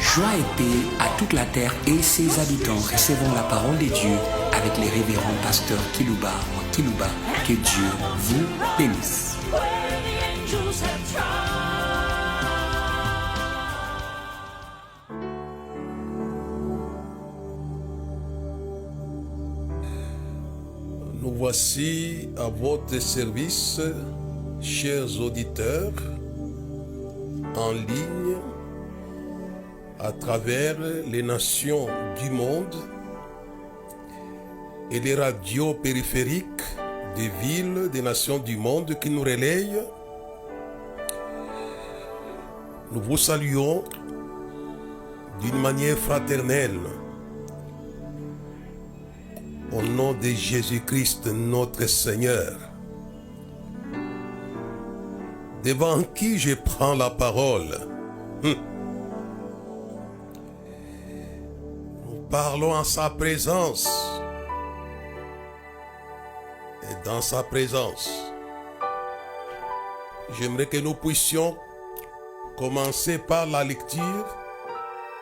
Joie et paix à toute la terre et ses habitants. Recevons la parole de Dieu avec les révérends pasteurs Kilouba. Que Dieu vous bénisse. Nous voici à votre service, chers auditeurs, en ligne, à travers les nations du monde et les radios périphériques des villes des nations du monde qui nous relayent. Nous vous saluons d'une manière fraternelle au nom de Jésus-Christ notre Seigneur, devant qui je prends la parole. Nous parlons en sa présence. Et dans sa présence, j'aimerais que nous puissions commencer par la lecture,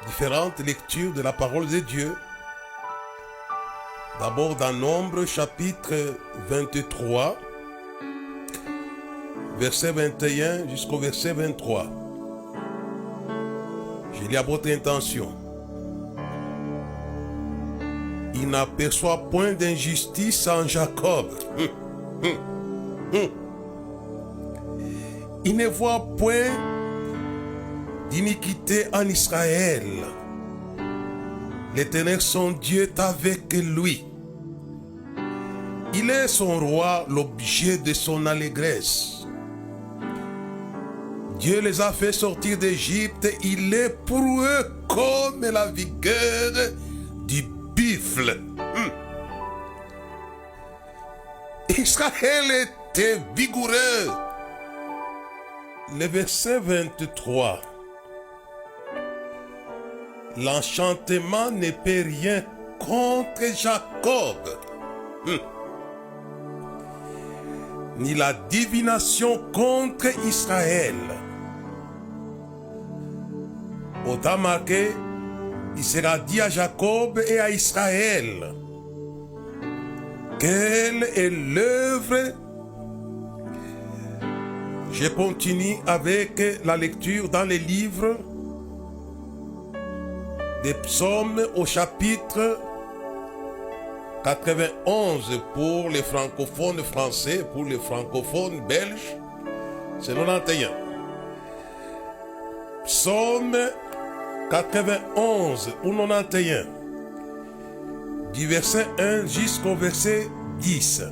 différentes lectures de la parole de Dieu. D'abord dans Nombre chapitre 23, verset 21 jusqu'au verset 23. Je lis à votre intention. Il n'aperçoit point d'injustice en Jacob. Il ne voit point d'iniquité en Israël. L'Éternel son Dieu est avec lui. Il est son roi, l'objet de son allégresse. Dieu les a fait sortir d'Égypte. Il est pour eux comme la vigueur du buffle. Israël était vigoureux. Le verset 23. L'enchantement ne peut rien contre Jacob, ni la divination contre Israël. Autant marqué, il sera dit à Jacob et à Israël: quelle est l'œuvre? Je continue avec la lecture dans les livres des psaumes au chapitre 91 pour les francophones français, pour les francophones belges, c'est 91. Psaume 91 ou 91, du verset 1 jusqu'au verset 10.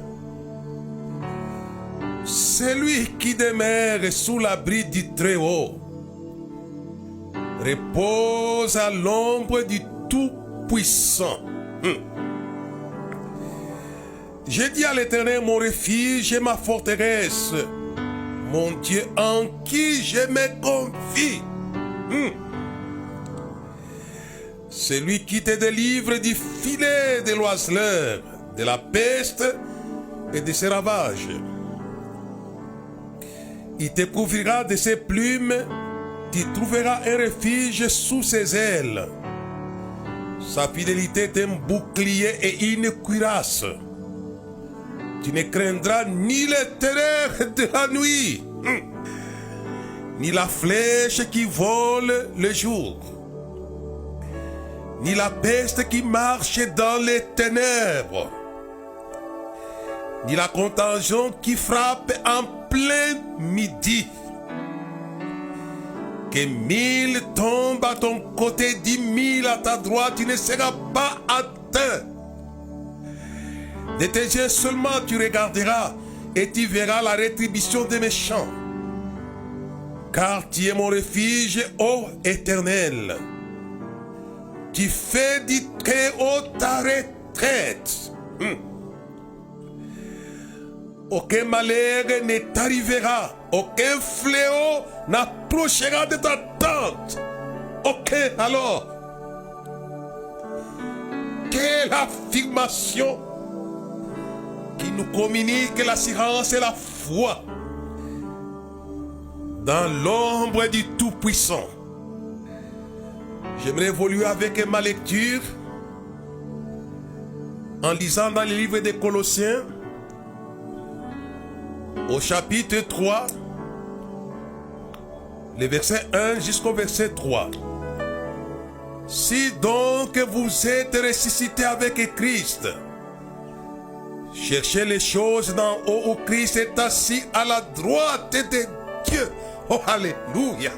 Celui qui demeure sous l'abri du Très-Haut repose à l'ombre du Tout-Puissant. J'ai dit à l'Éternel, mon refuge et ma forteresse, mon Dieu en qui je me confie. Celui qui te délivre du filet de l'oiseleur, de la peste et de ses ravages. Il te couvrira de ses plumes, tu trouveras un refuge sous ses ailes. Sa fidélité est un bouclier et une cuirasse. Tu ne craindras ni les terreurs de la nuit, ni la flèche qui vole le jour, ni la peste qui marche dans les ténèbres, ni la contagion qui frappe en plein midi. Que 1000 tombent à ton côté, 10 000 à ta droite, tu ne seras pas atteint. De tes yeux seulement tu regarderas et tu verras la rétribution des méchants. Car tu es mon refuge, ô Éternel. Tu fais du Très-Haut ta retraite. Aucun malheur ne t'arrivera, aucun fléau n'approchera de ta tente. Aucun alors. Quelle affirmation qui nous communique l'assurance et la foi. dans l'ombre du Tout-Puissant. J'aimerais évoluer avec ma lecture en lisant dans le livre des Colossiens, au chapitre 3, le verset 1 jusqu'au verset 3. Si donc vous êtes ressuscité avec Christ, cherchez les choses d'en haut où Christ est assis à la droite de Dieu. Oh, alléluia.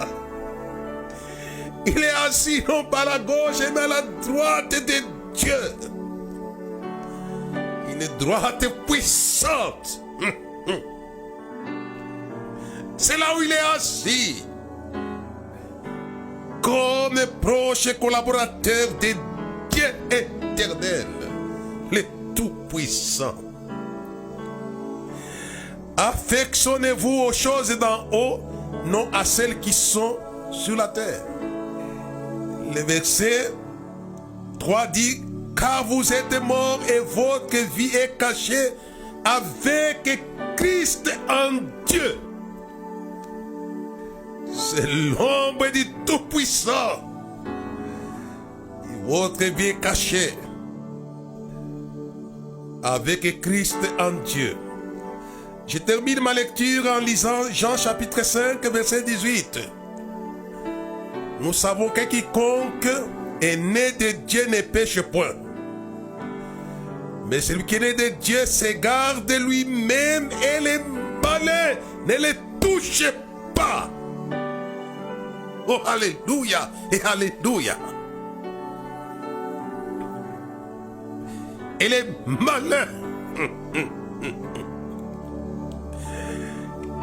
Il est assis non pas à la gauche, mais à la droite de Dieu. Une droite puissante. C'est là où il est assis. Comme proche collaborateur de Dieu éternel, le Tout-Puissant. Affectionnez-vous aux choses d'en haut, non à celles qui sont sur la terre. Le verset 3 dit, car vous êtes morts et votre vie est cachée avec Christ en Dieu. C'est l'ombre du Tout-Puissant. Votre vie est cachée avec Christ en Dieu. Je termine ma lecture en lisant Jean chapitre 5, verset 18. Nous savons que quiconque est né de Dieu ne pêche point. Mais celui qui est né de Dieu s'égare de lui-même et les malins ne le touchent pas. Oh, alléluia et alléluia. Et les malins.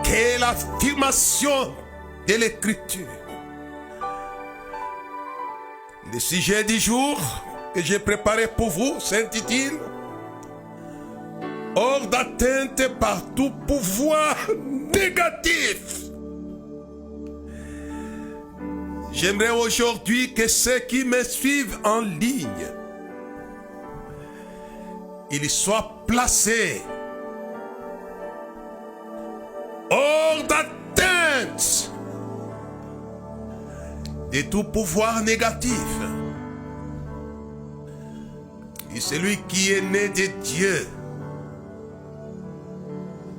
Quelle affirmation de l'Écriture. Le sujet du jour que j'ai préparé pour vous s'intitule « Hors d'atteinte par tout pouvoir négatif ». J'aimerais aujourd'hui que ceux qui me suivent en ligne, ils soient placés hors d'atteinte de tout pouvoir négatif. Et celui qui est né de Dieu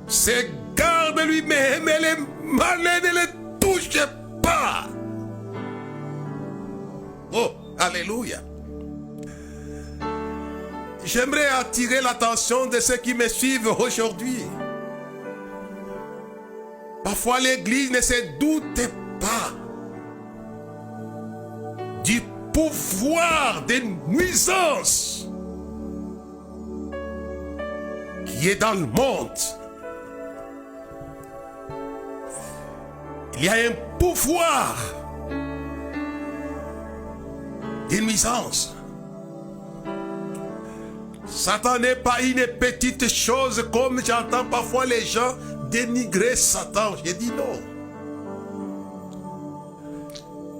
s'égare de lui-même et les malins ne le touchent pas. Oh, alléluia. J'aimerais attirer l'attention de ceux qui me suivent aujourd'hui. Parfois l'Église ne se doute pas du pouvoir des nuisances qui est dans le monde. Il y a un pouvoir des nuisances. Satan n'est pas une petite chose comme j'entends parfois les gens dénigrer Satan. J'ai dit non.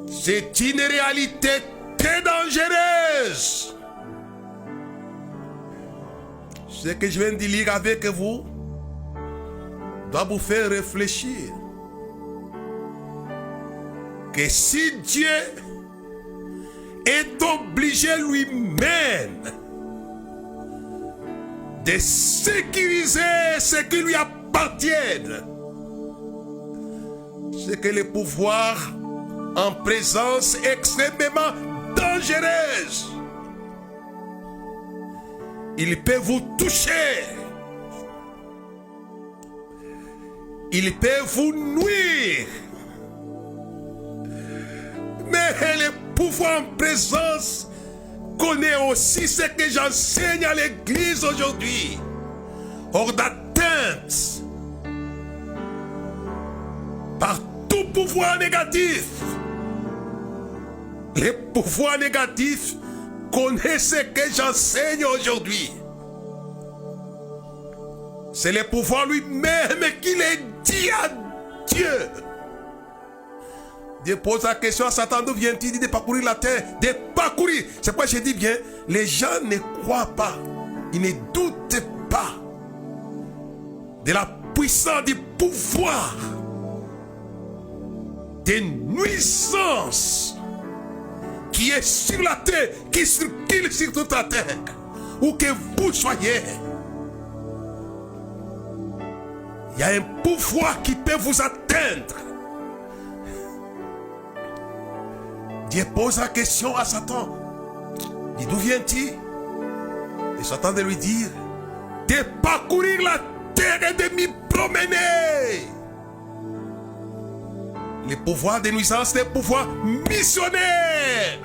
C'est une réalité très dangereuse. Ce que je viens de lire avec vous doit vous faire réfléchir. Que si Dieu est obligé lui-même de sécuriser ce qui lui appartient, c'est que le pouvoir en présence extrêmement dangereuse. Il peut vous toucher. Il peut vous nuire. Mais le pouvoir en présence connaît aussi ce que j'enseigne à l'église aujourd'hui. Hors d'atteinte par tout pouvoir négatif. Le pouvoir négatif connaît ce que j'enseigne aujourd'hui. C'est le pouvoir lui-même qui le dit à Dieu. Dieu pose la question à Satan, d'où vient-il? Il dit de parcourir la terre, de parcourir. C'est pourquoi je dis bien, les gens ne croient pas, ils ne doutent pas de la puissance du pouvoir des nuisances qui est sur la terre, qui circule sur toute la terre, où que vous soyez, il y a un pouvoir qui peut vous atteindre. Dieu pose la question à Satan. Il dit, d'où viens-tu? Et Satan de lui dire, de parcourir la terre et de m'y promener. Les pouvoirs de nuisance, les pouvoirs missionnaires.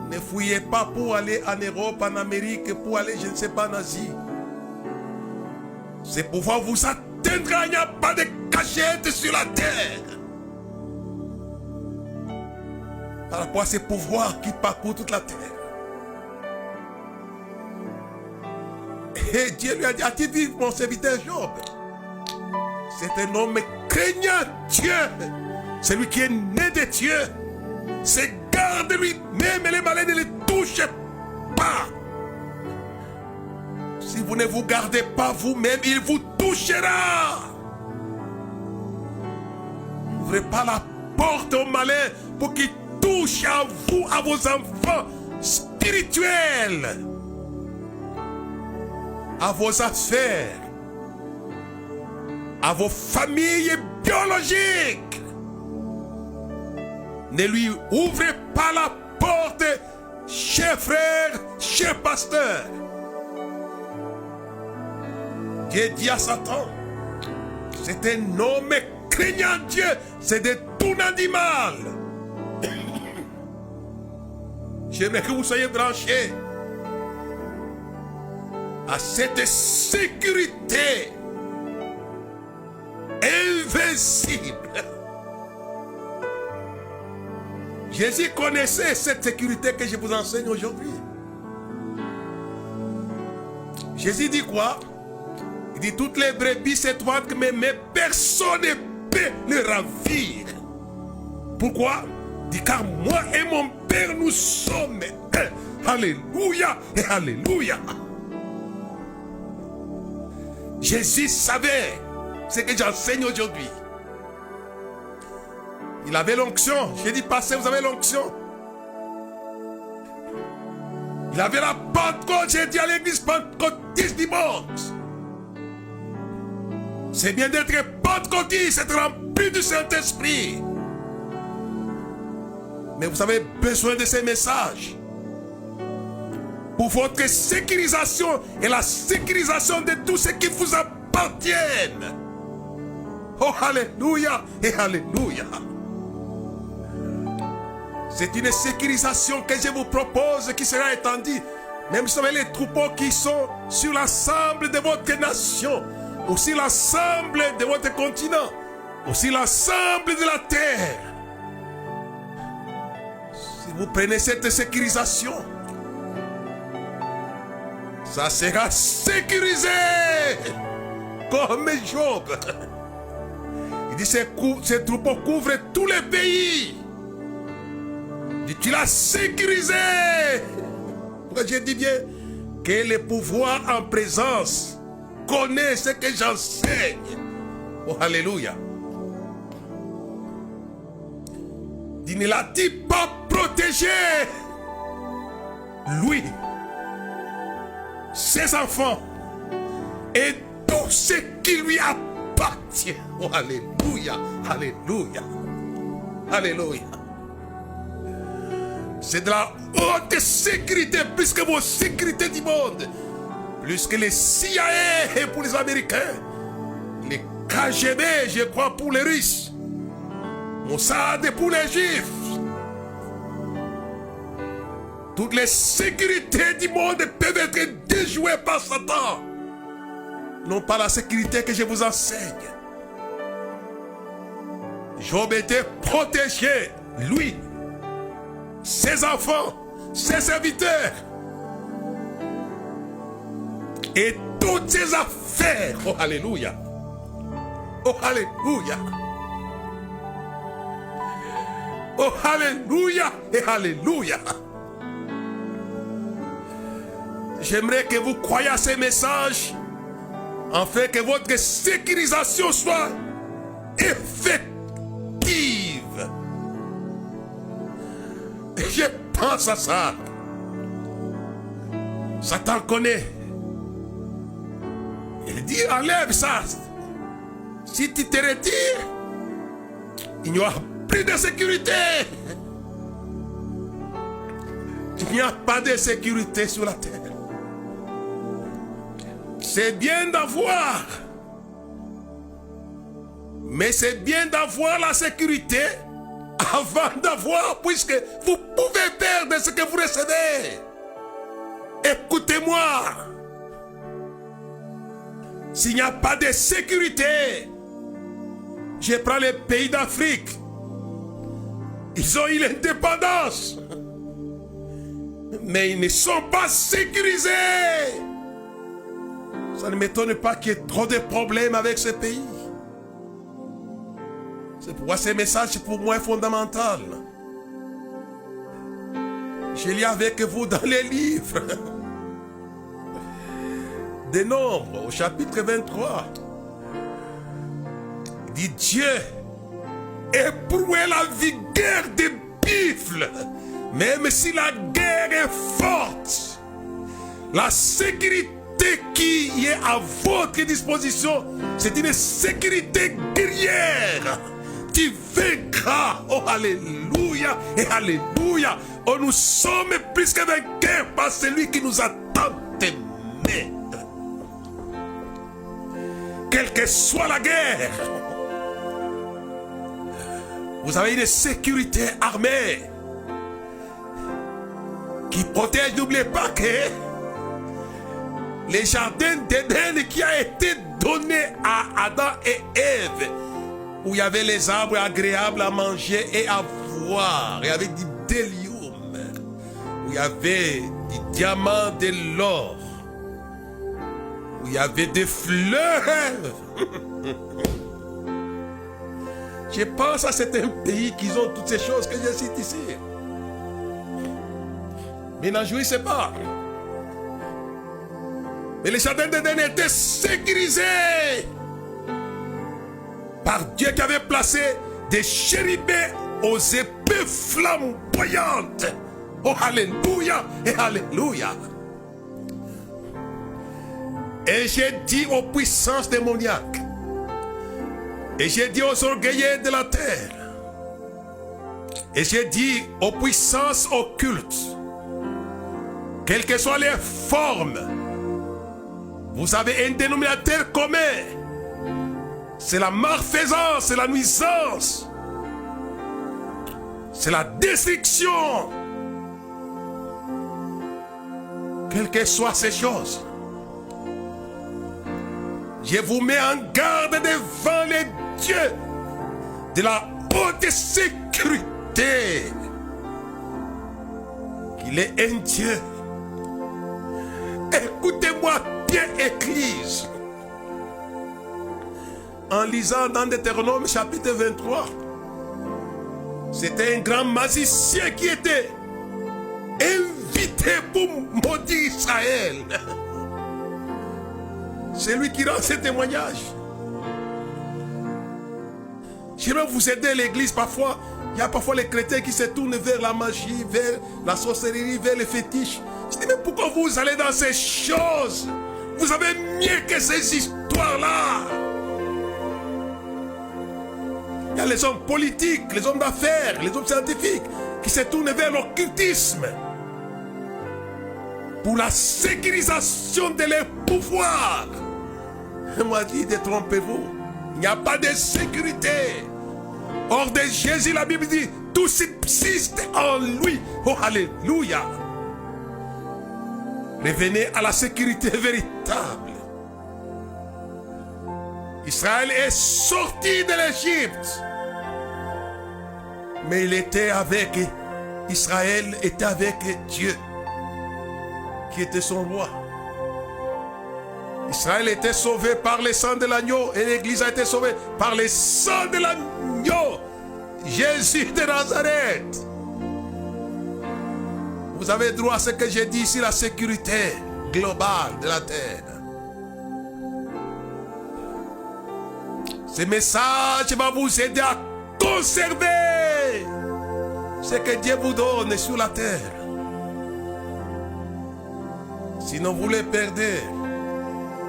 Ne fouillez pas pour aller en Europe, en Amérique, pour aller, je ne sais pas, en Asie. Ces pouvoirs vous atteindront, il n'y a pas de cachette sur la terre. Par rapport à ces pouvoirs qui parcourent toute la terre. Et Dieu lui a dit, as-tu vu mon serviteur Job? C'est un homme craignant Dieu. Celui qui est né de Dieu. C'est garde lui-même et les malins ne les touchent pas. Si vous ne vous gardez pas vous-même, il vous touchera. N'ouvrez pas la porte aux malins pour qu'ils touchent à vous, à vos enfants spirituels, à vos affaires, à vos familles biologiques. Ne lui ouvrez pas la porte, cher frère, cher pasteur. Dieu dit à Satan, c'est un homme craignant Dieu, c'est de tout animal. J'aimerais que vous soyez branchés à cette sécurité invincible. Jésus connaissait cette sécurité que je vous enseigne aujourd'hui. Jésus dit quoi? Il dit, toutes les brebis s'étroitent, mais personne ne peut les ravir. Pourquoi? Il dit, car moi et mon Père, nous sommes un. Alléluia et alléluia. Jésus savait ce que j'enseigne aujourd'hui. Il avait l'onction. J'ai dit, passez, vous avez l'onction. Il avait la Pentecôte. J'ai dit à l'église pentecôtiste dimanche. C'est bien d'être pentecôtiste, être rempli du Saint-Esprit. Mais vous avez besoin de ces messages pour votre sécurisation et la sécurisation de tout ce qui vous appartient. Oh, alléluia et alléluia. C'est une sécurisation que je vous propose qui sera étendue. Même sur les troupeaux qui sont sur l'ensemble de votre nation, aussi l'ensemble de votre continent, aussi l'ensemble de la terre. Si vous prenez cette sécurisation, ça sera sécurisé comme Job. Il dit, ces troupeaux couvrent tous les pays. Il dit, tu l'as sécurisé. Je dis bien que le pouvoir en présence connaît ce que j'enseigne. Oh, alléluia. Il ne l'a-t-il pas protégé, lui, ses enfants et tout ce qui lui appartient? Oh, alléluia, alléluia, alléluia. C'est de la haute sécurité, plus que vos sécurités du monde, plus que les CIA pour les Américains, les KGB, je crois, pour les Russes, Mossad pour les Juifs. Toutes les sécurités du monde peuvent être déjouées par Satan. Non pas la sécurité que je vous enseigne. Job était protégé, lui, ses enfants, ses serviteurs et toutes ses affaires. Oh, alléluia. Oh, alléluia. Oh, alléluia et alléluia. J'aimerais que vous croyiez à ces messages afin que votre sécurisation soit pense à ça. Satan connaît. Il dit, enlève ça. Si tu te retires, il n'y aura plus de sécurité. Il n'y a pas de sécurité sur la terre. C'est bien d'avoir. Mais c'est bien d'avoir la sécurité avant d'avoir, puisque vous pouvez perdre ce que vous recevez. Écoutez-moi. S'il n'y a pas de sécurité, je prends les pays d'Afrique. Ils ont eu l'indépendance. Mais ils ne sont pas sécurisés. Ça ne m'étonne pas qu'il y ait trop de problèmes avec ce pays. C'est pourquoi ce message pour moi est fondamental. Je lis avec vous dans les livres des Nombres, au chapitre 23. Il dit Dieu éprouait la vigueur des buffles. Même si la guerre est forte, la sécurité qui est à votre disposition, c'est une sécurité guerrière. Tu vaincras. Oh, alléluia et alléluia. Oh, nous sommes plus que vainqueurs par celui qui nous a tant aimés. Quelle que soit la guerre, vous avez une sécurité armée qui protège. N'oubliez pas que le jardin d'Éden qui a été donné à Adam et Ève, où il y avait les arbres agréables à manger et à voir, il y avait du délium, où il y avait du diamant, de l'or, où il y avait des fleurs. Je pense à certains pays qui ont toutes ces choses que je cite ici. Mais n'en jouissez pas. Mais le jardin d'Éden était sécurisé par Dieu qui avait placé des chérubins aux épées flamboyantes. Oh, alléluia et alléluia. Et j'ai dit aux puissances démoniaques, et j'ai dit aux orgueilleux de la terre, et j'ai dit aux puissances occultes, quelles que soient les formes, vous avez un dénominateur commun. C'est la malfaisance, c'est la nuisance, c'est la destruction. Quelles que soient ces choses, je vous mets en garde devant les dieux de la haute sécurité. Qu'il est un Dieu. Écoutez-moi bien, Église. En lisant dans Deutéronome chapitre 23, c'était un grand magicien qui était invité pour maudire Israël. C'est lui qui rend ce témoignage. J'aimerais vous aider, l'église. Parfois, il y a parfois les chrétiens qui se tournent vers la magie, vers la sorcellerie, vers les fétiches. Je dis, mais pourquoi vous allez dans ces choses? Vous avez mieux que ces histoires-là. Il y a les hommes politiques, les hommes d'affaires, les hommes scientifiques qui se tournent vers l'occultisme pour la sécurisation de leurs pouvoirs. Moi, dit, détrompez-vous. Il n'y a pas de sécurité. Hors de Jésus, la Bible dit, tout subsiste en lui. Oh, alléluia. Revenez à la sécurité véritable. Israël est sorti de l'Égypte. Mais Israël était avec Dieu, qui était son roi. Israël était sauvé par le sang de l'agneau et l'Église a été sauvée par le sang de l'agneau, Jésus de Nazareth. Vous avez droit à ce que j'ai dit ici, la sécurité globale de la terre. Ce message va vous aider à conserver ce que Dieu vous donne sur la terre. Sinon vous les perdez.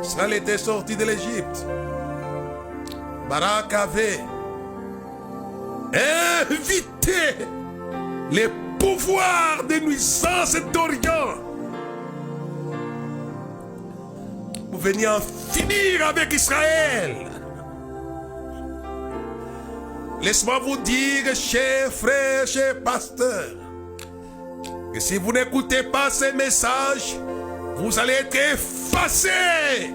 Israël était sorti de l'Égypte. Barak avait invité les pouvoirs de nuisance d'Orient pour venir en finir avec Israël. Laisse-moi vous dire, chers frères, chers pasteurs, que si vous n'écoutez pas ces messages, vous allez être effacés.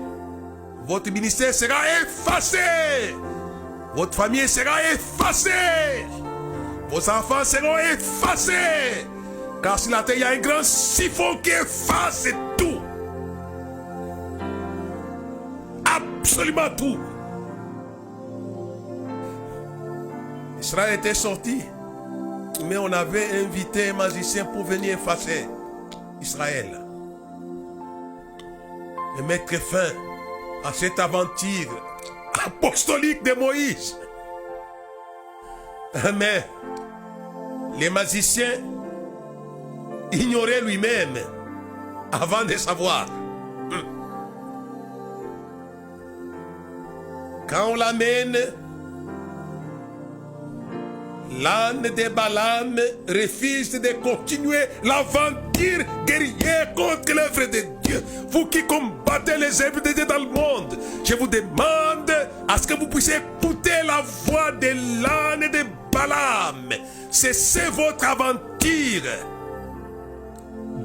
Votre ministère sera effacé. Votre famille sera effacée. Vos enfants seront effacés. Car sur la terre, il y a un grand siphon qui efface tout. Absolument tout. Israël était sorti, mais on avait invité un magicien pour venir effacer Israël et mettre fin à cette aventure apostolique de Moïse. Mais les magiciens ignoraient lui-même avant de savoir. Quand on l'amène, l'âne de Balaam refuse de continuer l'aventure guerrière contre l'œuvre de Dieu. Vous qui combattez les œuvres de Dieu dans le monde, je vous demande à ce que vous puissiez écouter la voix de l'âne de Balaam. Cessez votre aventure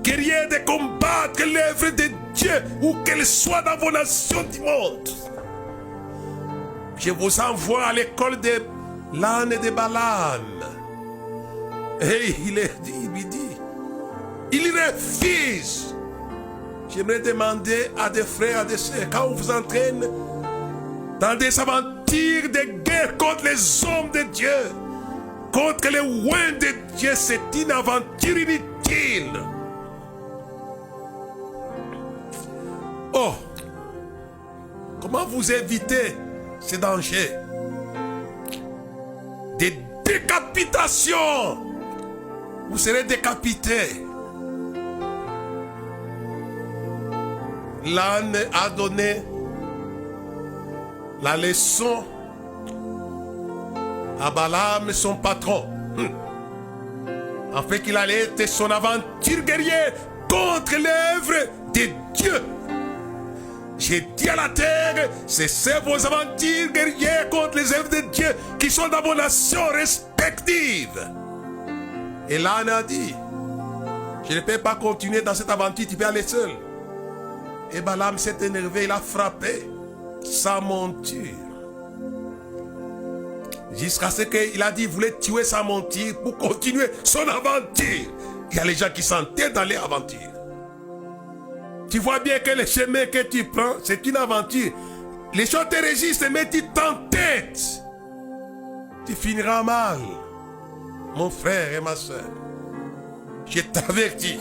guerrière de combattre l'œuvre de Dieu où qu'elle soit dans vos nations du monde. Je vous envoie à l'école de l'âne de Balaam. Et il lui dit, il refuse. J'aimerais demander à des frères, à des sœurs, quand on vous entraîne dans des aventures de guerre contre les hommes de Dieu, contre les oins de Dieu, c'est une aventure inutile. Oh, comment vous éviter ces dangers? Des décapitations. Vous serez décapités. L'âne a donné la leçon à Balaam, son patron, en fait qu'il allait être son aventure guerrière contre l'œuvre de Dieu. J'ai dit à la terre, cessez vos aventures guerrières contre les œuvres de Dieu qui sont dans vos nations respectives. Et l'âne a dit, je ne peux pas continuer dans cette aventure, tu peux aller seul. Et Balaam s'est énervé, il a frappé sa monture. Jusqu'à ce qu'il a dit, il voulait tuer sa monture pour continuer son aventure. Il y a les gens qui s'entêtent dans leur aventure. Tu vois bien que le chemin que tu prends, c'est une aventure. Les choses te résistent, mais tu t'entêtes. Tu finiras mal. Mon frère et ma soeur, je t'avertis.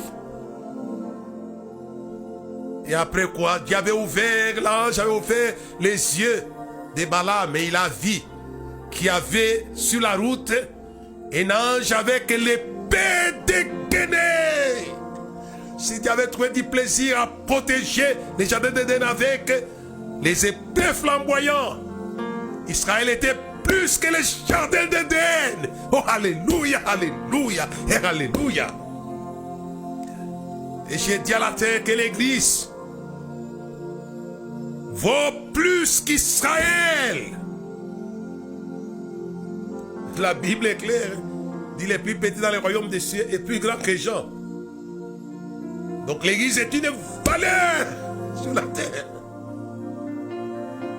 Et après quoi, Dieu avait ouvert, l'ange avait ouvert les yeux de Balaam, et il a vu qu'il y avait sur la route un ange avec l'épée dégainée. Si Dieu avait trouvé du plaisir à protéger les jardins d'Éden avec les épées flamboyants, Israël était plus que les jardins d'Éden. Oh, alléluia, alléluia et alléluia. Et j'ai dit à la terre que l'église vaut plus qu'Israël. La Bible est claire. Dit les plus petits dans le royaume des cieux et plus grands que Jean. Donc l'église est une valeur sur la terre.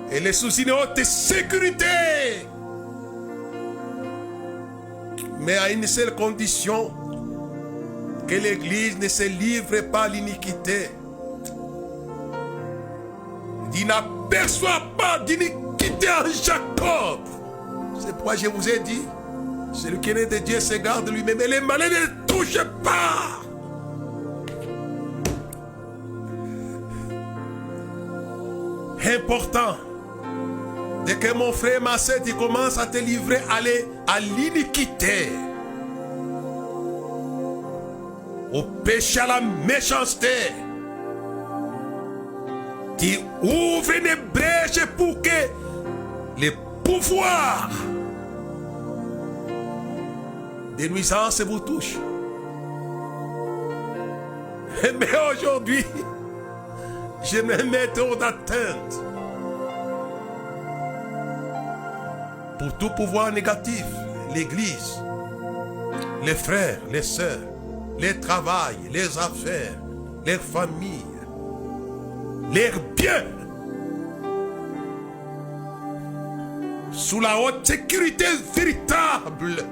Elle est sous une haute sécurité. Mais à une seule condition, que l'église ne se livre pas à l'iniquité. Il n'aperçoit pas d'iniquité en Jacob. C'est pourquoi je vous ai dit, celui qui est né de Dieu se garde lui-même, et les malins ne le touchent pas. Important, dès que mon frère, ma soeur, tu commences à te livrer à l'iniquité, au péché, à la méchanceté. Qui ouvre une brèche pour que les pouvoirs des nuisances vous touchent. Mais aujourd'hui, je me mets hors d'atteinte pour tout pouvoir négatif, l'Église, les frères, les sœurs, les travails, les affaires, les familles, les biens, sous la haute sécurité véritable,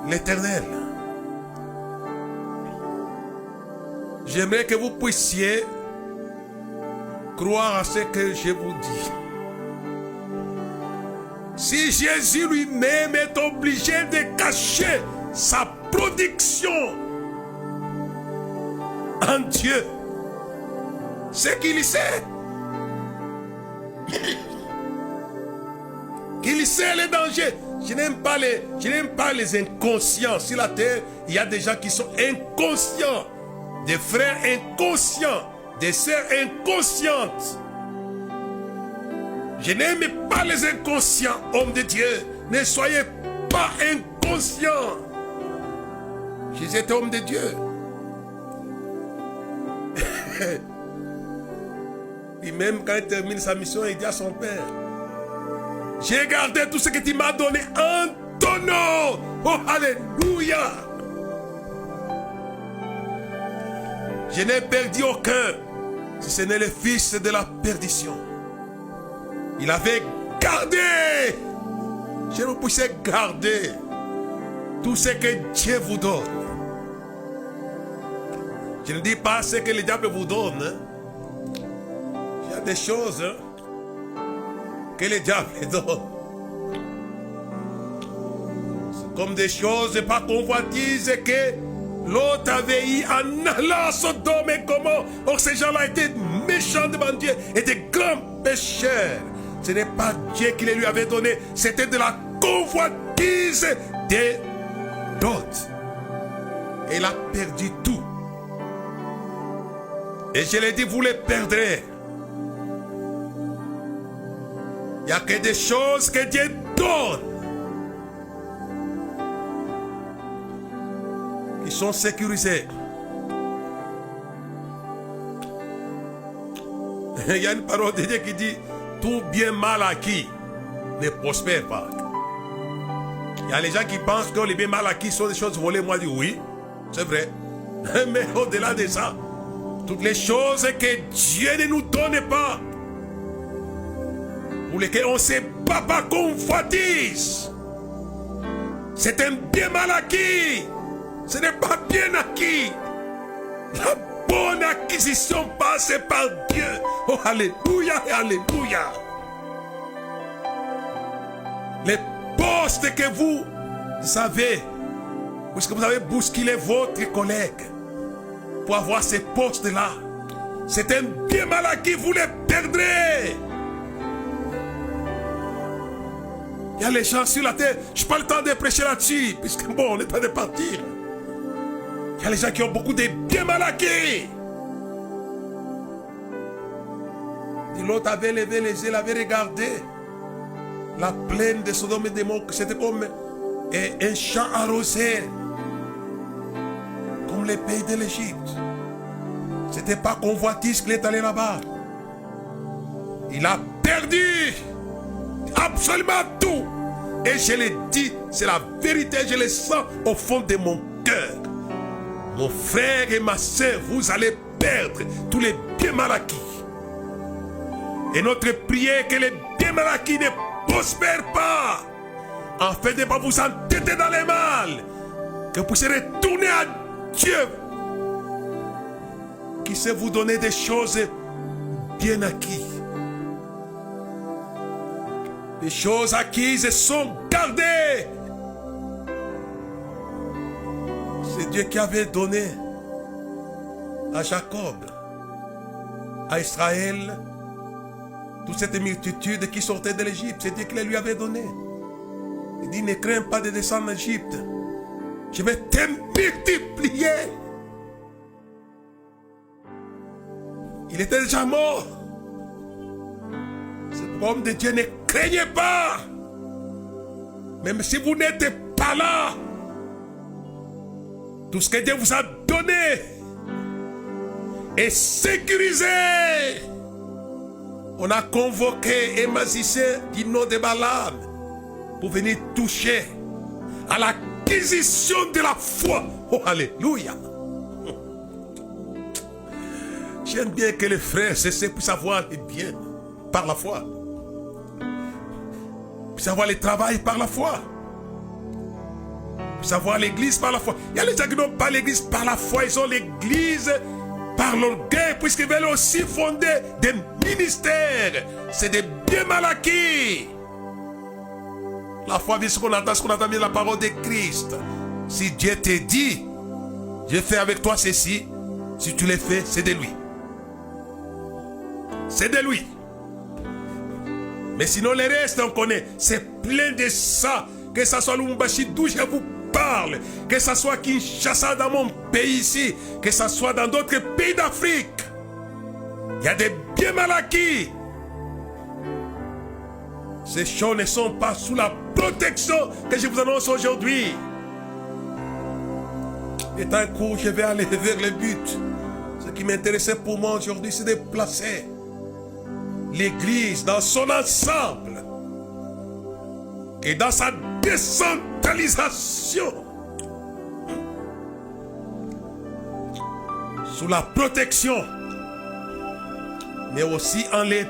l'Éternel. J'aimerais que vous puissiez croire à ce que je vous dis. Si Jésus lui-même est obligé de cacher sa production en Dieu, c'est qu'il sait. Qu'il sait les dangers. Je n'aime pas les inconscients. Sur la terre, il y a des gens qui sont inconscients. Des frères inconscients. Des sœurs inconscientes. Je n'aime pas les inconscients, hommes de Dieu. Ne soyez pas inconscients. Jésus était homme de Dieu. Et même quand il termine sa mission, il dit à son père: j'ai gardé tout ce que tu m'as donné en ton nom. Oh, alléluia. Je n'ai perdu aucun, si ce n'est le fils de la perdition. Il avait gardé. Je vous puissiez garder tout ce que Dieu vous donne. Je ne dis pas ce que le diable vous donne. Il y a des choses que le diable donne. C'est comme des choses pas convoitises que l'autre avait eu en allant à Sodome et Gomorrhe. Or ces gens-là étaient méchants devant Dieu et des grands pécheurs. Ce n'est pas Dieu qui les lui avait donné, c'était de la convoitise des d'autres. Et il a perdu tout. Et je l'ai dit, vous les perdrez. Il n'y a que des choses que Dieu donne qui sont sécurisées. Il y a une parole de Dieu qui dit: tout bien mal acquis ne prospère pas. Il y a les gens qui pensent que les biens mal acquis sont des choses volées. Moi, je dis oui, c'est vrai. Mais au-delà de ça, toutes les choses que Dieu ne nous donne pas, pour lesquelles on ne se bat pas convoitise, c'est un bien mal acquis. Ce n'est pas bien acquis. La bonne acquisition passe par Dieu. Oh, alléluia et alléluia. Les postes que vous avez, puisque vous avez bousculé votre collègue pour avoir ces postes-là, c'est un bien mal acquis, vous les perdrez. Il y a les gens sur la terre, je n'ai pas le temps de prêcher là-dessus, puisque bon, on est en train de partir. Il y a les gens qui ont beaucoup de bien mal acquis. Et l'autre avait levé les yeux, il avait regardé la plaine de Sodome et de Gomorrhe. C'était comme un champ arrosé, comme les pays de l'Égypte. C'était pas convoitise qu'il est allé là-bas. Il a perdu absolument tout. Et je l'ai dit, c'est la vérité, je le sens au fond de mon cœur. Mon frère et ma soeur, vous allez perdre tous les biens mal acquis. Et notre prière, que les biens mal acquis ne prospèrent pas, afin de ne pas vous entêter dans les mal, que vous puissiez retourner à Dieu, qui sait vous donner des choses bien acquises. Les choses acquises sont gardées. C'est Dieu qui avait donné à Jacob, à Israël, toute cette multitude qui sortait de l'Égypte. C'est Dieu qui les lui avait donné. Il dit: ne crains pas de descendre en Égypte. Je vais te multiplier. Il était déjà mort. Ce homme de Dieu, ne craignez pas. Même si vous n'êtes pas là, tout ce que Dieu vous a donné est sécurisé. On a convoqué un magicien du nom de Balaam pour venir toucher à l'acquisition de la foi. Oh, alléluia. J'aime bien que les frères puissent avoir les biens par la foi. Puissent avoir le travail par la foi. Puissent avoir l'église par la foi. Il y a les gens qui n'ont pas l'église par la foi. Ils ont l'église par l'orgueil, puisqu'ils veulent aussi fonder des ministères. C'est des biens mal acquis. La foi vient ce qu'on entend bien la parole de Christ. Si Dieu te dit, je fais avec toi ceci, si tu le fais, c'est de lui. C'est de lui. Mais sinon, le reste, on connaît. C'est plein de ça. Que ce soit Lumbashi, d'où je vous parle. Que ce soit Kinshasa, dans mon pays ici. Que ce soit dans d'autres pays d'Afrique. Il y a des biens mal acquis. Ces choses ne sont pas sous la protection que je vous annonce aujourd'hui. Et un coup, je vais aller vers le but. Ce qui m'intéressait pour moi aujourd'hui, c'est de placer l'Église dans son ensemble et dans sa décentralisation sous la protection, mais aussi en les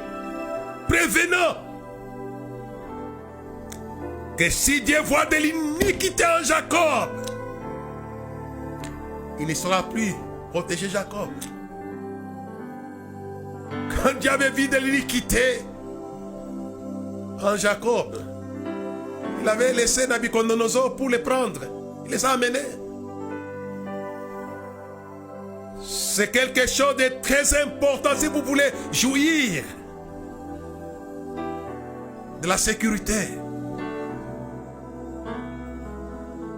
prévenant que si Dieu voit de l'iniquité en Jacob, il ne sera plus protégé Jacob. Quand Dieu avait vu de l'iniquité en Jacob, il avait laissé Nabucodonosor pour les prendre. Il les a amenés. C'est quelque chose de très important si vous voulez jouir de la sécurité.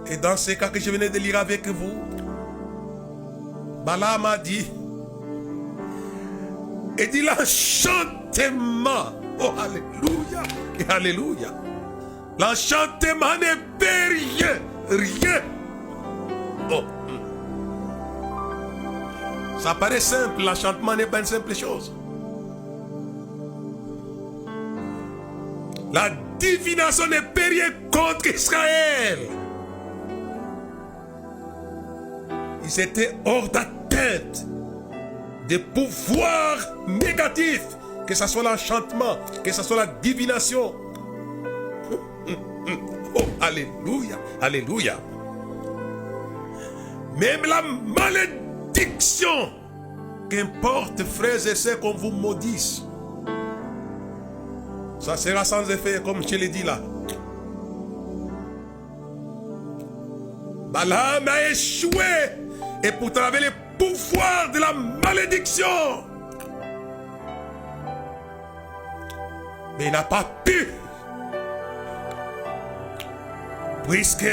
Et dans ce cas que je venais de lire avec vous, Balaam a dit, et dit l'enchantement. Oh, alléluia. Et alléluia. L'enchantement ne peut rien. Rien. Oh. Ça paraît simple. L'enchantement n'est pas une simple chose. La divination ne peut rien contre Israël. Ils étaient hors d'atteinte des pouvoirs négatifs, que ce soit l'enchantement, que ce soit la divination. Oh, alléluia, alléluia. Même la malédiction, qu'importe, frères et sœurs, qu'on vous maudisse, ça sera sans effet, comme je l'ai dit là. Balaam a échoué, et pourtant avait les pouvoir de la malédiction. Mais il n'a pas pu. Puisque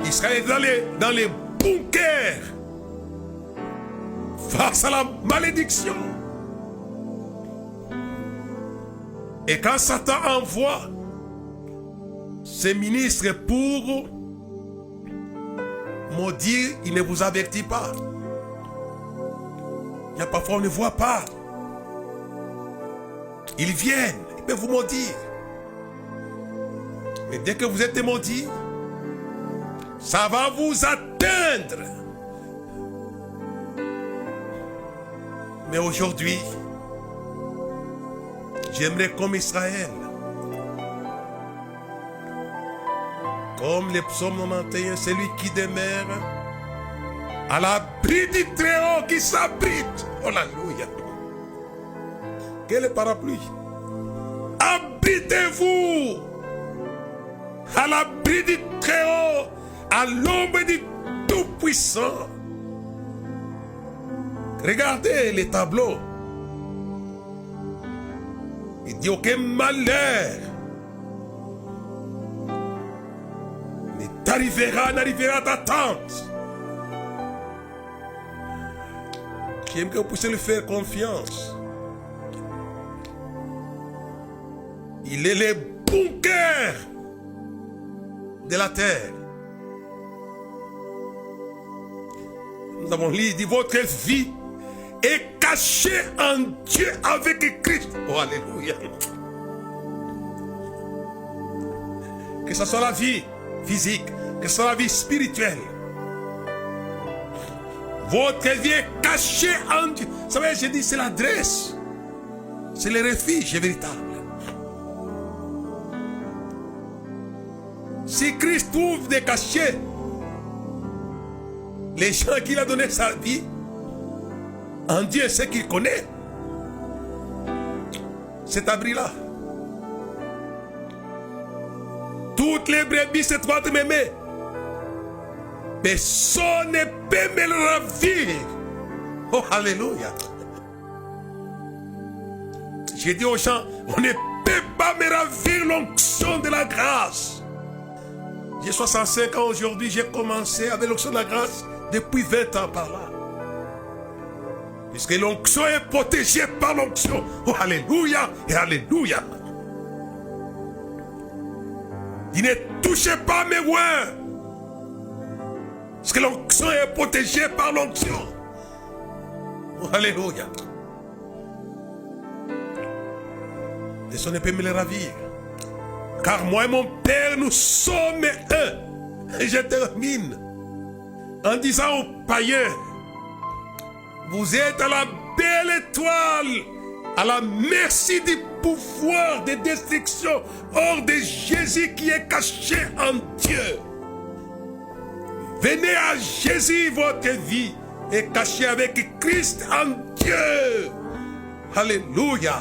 Israël est dans les bunkers face à la malédiction. Et quand Satan envoie ses ministres pour maudire, il ne vous avertit pas. Il y a parfois on ne voit pas. Ils viennent, ils peuvent vous maudire. Et dès que vous êtes maudit, ça va vous atteindre. Mais aujourd'hui, j'aimerais comme Israël, comme le psaume 91, celui qui demeure à l'abri du Très-Haut qui s'abrite. Oh, alléluia. Quel est parapluie? Abritez-vous à l'abri du Très-Haut, à l'ombre du Tout-Puissant. Regardez les tableaux. Il dit aucun malheur ne n'arrivera à ta tente. J'aime que vous puissiez lui faire confiance. Il est le bunker de la terre. Nous avons lu, dit votre vie est cachée en Dieu avec Christ. Oh, alléluia. Que ce soit la vie physique, que ce soit la vie spirituelle. Votre vie est cachée en Dieu. Vous savez, j'ai dit, c'est l'adresse. C'est le refuge véritable. Si Christ trouve des cachets, les gens qu'il a donné sa vie, en Dieu, c'est qu'il connaît. Cet abri-là. Toutes les brebis se trouvent de m'aimer. Personne ne peut me le ravir. Oh, alléluia. J'ai dit aux gens, on ne peut pas me ravir l'onction de la grâce. J'ai 65 ans aujourd'hui, j'ai commencé avec l'onction de la grâce depuis 20 ans par là. Puisque l'onction est protégée par l'onction. Oh, alléluia et alléluia. Il ne touchez pas mes voix. Parce que l'onction est protégée par l'onction. Oh, alléluia. Personne ne peut me le ravir. Car moi et mon Père, nous sommes un. Et je termine en disant aux païens, vous êtes à la belle étoile, à la merci du pouvoir de destruction hors de Jésus qui est caché en Dieu. Venez à Jésus, votre vie est cachée avec Christ en Dieu. Alléluia.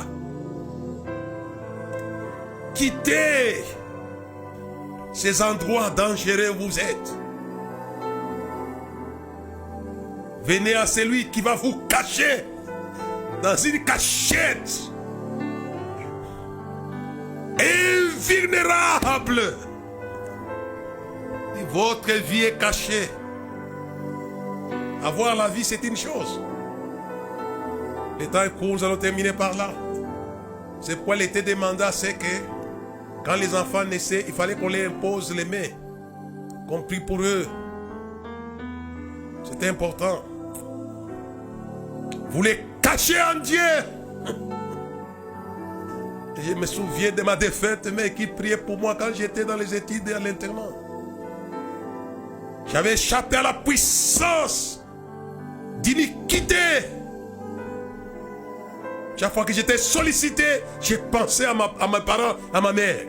Quittez ces endroits dangereux où vous êtes. Venez à celui qui va vous cacher dans une cachette invulnérable. Et votre vie est cachée. Avoir la vie, c'est une chose. Le temps est court, nous allons terminer par là. C'est pourquoi il était demandé à ce que quand les enfants naissaient, il fallait qu'on les impose les mains, qu'on prie pour eux. C'était important. Vous les cachez en Dieu. Et je me souviens de ma défaite, mais qui priait pour moi quand j'étais dans les études et à l'internat. J'avais échappé à la puissance d'iniquité. Chaque fois que j'étais sollicité, j'ai pensé à mes parents, à ma mère.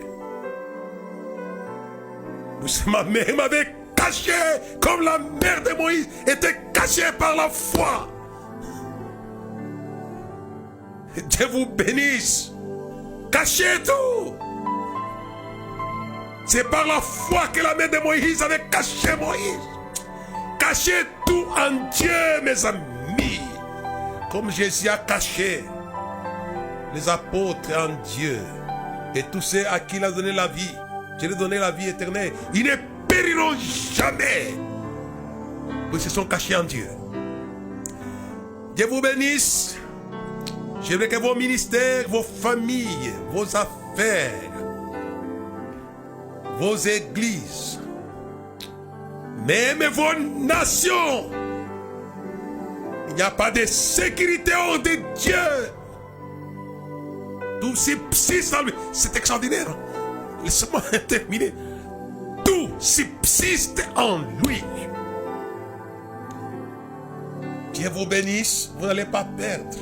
Ma mère m'avait caché comme la mère de Moïse était cachée par la foi. Dieu vous bénisse. Cachez tout. C'est par la foi que la mère de Moïse avait caché Moïse. Cachez tout en Dieu, mes amis. Comme Jésus a caché les apôtres en Dieu. Et tous ceux à qui il a donné la vie. Je lui ai donné la vie éternelle. Ils ne périront jamais. Ils se sont cachés en Dieu. Dieu vous bénisse. J'aimerais que vos ministères, vos familles, vos affaires, vos églises, même vos nations, il n'y a pas de sécurité hors de Dieu. Tout subsiste en lui. C'est extraordinaire. Laissez-moi terminer. Tout subsiste en lui. Dieu vous bénisse. Vous n'allez pas perdre.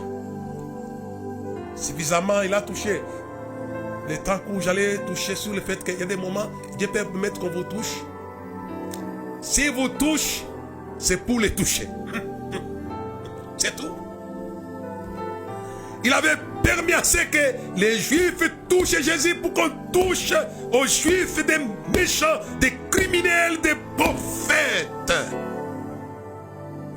Suffisamment, il a touché. Le temps où j'allais toucher sur le fait qu'il y a des moments, Dieu peut permettre qu'on vous touche. S'il vous touche, c'est pour les toucher. C'est tout. Il avait permis à ce que les Juifs touchent Jésus pour qu'on touche aux Juifs des méchants, des criminels, des prophètes.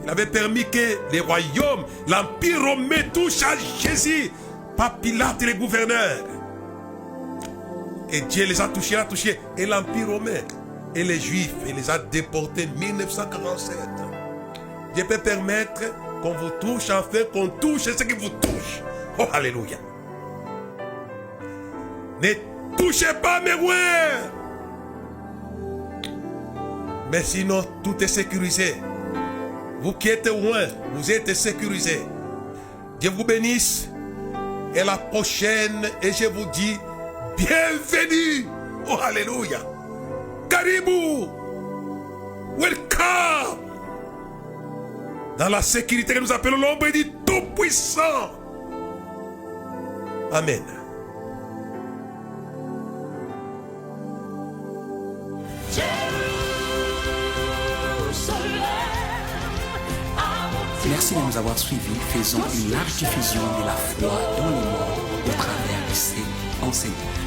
Il avait permis que les royaumes, l'Empire romain touche à Jésus, pas Pilate et les gouverneurs. Et Dieu les a touchés, et l'Empire romain. et les Juifs et les a déportés en 1947. Dieu peut permettre qu'on vous touche afin qu'on touche ce qui vous touche. Oh, alléluia. Ne touchez pas mes rois. Mais sinon, tout est sécurisé. Vous qui êtes loin, vous êtes sécurisés. Dieu vous bénisse. Et la prochaine, et je vous dis, bienvenue. Oh, alléluia. Karibu. Welcome. Dans la sécurité que nous appelons l'ombre du Tout-Puissant. Amen. Merci de nous avoir suivis. Faisons une large diffusion de la foi dans le monde au travers de ces enseignements.